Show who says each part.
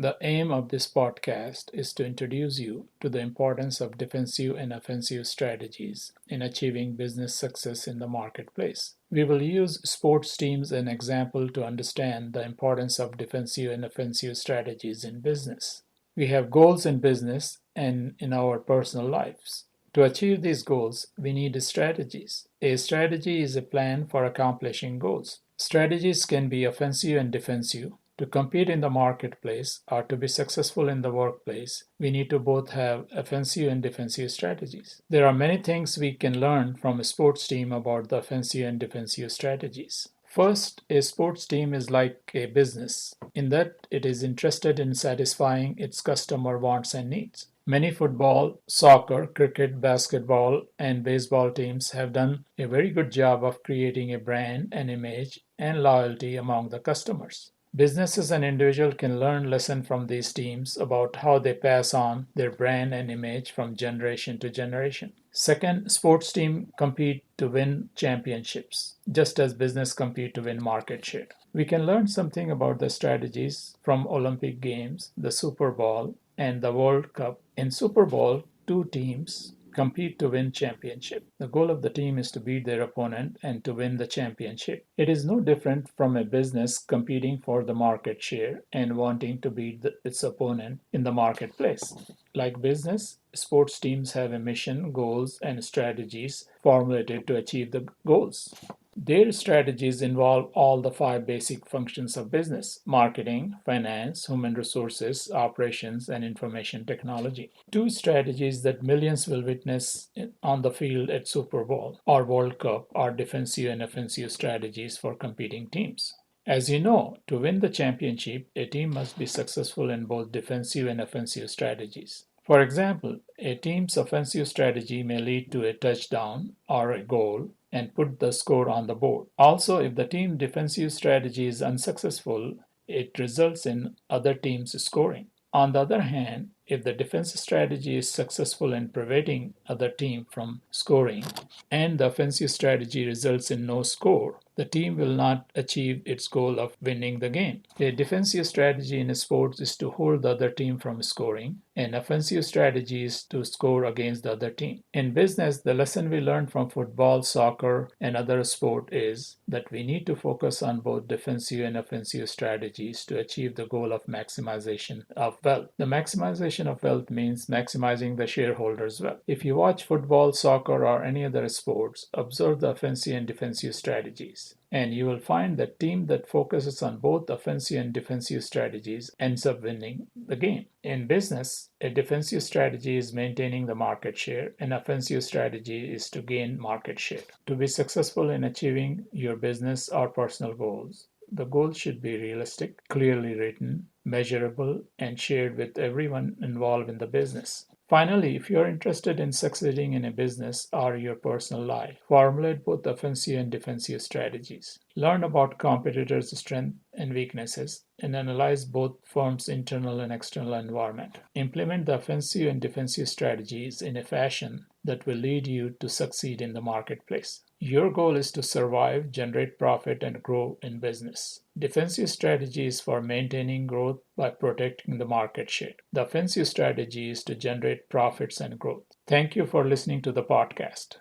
Speaker 1: The aim of this podcast is to introduce you to the importance of defensive and offensive strategies in achieving business success in the marketplace. We will use sports teams as an example to understand the importance of defensive and offensive strategies in business. We have goals in business and in our personal lives. To achieve these goals, we need strategies. A strategy is a plan for accomplishing goals. Strategies can be offensive and defensive. To compete in the marketplace or to be successful in the workplace, we need to both have offensive and defensive strategies. There are many things we can learn from a sports team about the offensive and defensive strategies. First, a sports team is like a business in that it is interested in satisfying its customer wants and needs. Many football, soccer, cricket, basketball, and baseball teams have done a very good job of creating a brand, an image, and loyalty among the customers. Businesses and individuals can learn lessons from these teams about how they pass on their brand and image from generation to generation. Second, sports teams compete to win championships, just as business compete to win market share. We can learn something about the strategies from Olympic Games, the Super Bowl, and the World Cup. In Super Bowl, two teams compete to win championship. The goal of the team is to beat their opponent and to win the championship. It is no different from a business competing for the market share and wanting to beat its opponent in the marketplace. Like business, sports teams have a mission, goals, and strategies formulated to achieve the goals. Their strategies involve all the five basic functions of business: marketing, finance, human resources, operations, and information technology. Two strategies that millions will witness on the field at Super Bowl or World Cup are defensive and offensive strategies for competing teams. As you know, to win the championship, a team must be successful in both defensive and offensive strategies. For example, a team's offensive strategy may lead to a touchdown or a goal and put the score on the board. Also, if the team's defensive strategy is unsuccessful, it results in other teams scoring. On the other hand, if the defense strategy is successful in preventing other team from scoring and the offensive strategy results in no score, the team will not achieve its goal of winning the game. A defensive strategy in sports is to hold the other team from scoring, and offensive strategy is to score against the other team. In business, the lesson we learned from football, soccer, and other sport is that we need to focus on both defensive and offensive strategies to achieve the goal of maximization of wealth. The maximization of wealth means maximizing the shareholders' wealth. If you watch football, soccer, or any other sports, observe the offensive and defensive strategies. And you will find that team that focuses on both offensive and defensive strategies ends up winning the game. In business, a defensive strategy is maintaining the market share, an offensive strategy is to gain market share. To be successful in achieving your business or personal goals, the goals should be realistic, clearly written, measurable, and shared with everyone involved in the business. Finally, if you are interested in succeeding in a business or your personal life, formulate both offensive and defensive strategies. Learn about competitors' strengths and weaknesses and analyze both firms' internal and external environment. Implement the offensive and defensive strategies in a fashion that will lead you to succeed in the marketplace. Your goal is to survive, generate profit, and grow in business. Defensive strategy is for maintaining growth by protecting the market share. The offensive strategy is to generate profits and growth. Thank you for listening to the podcast.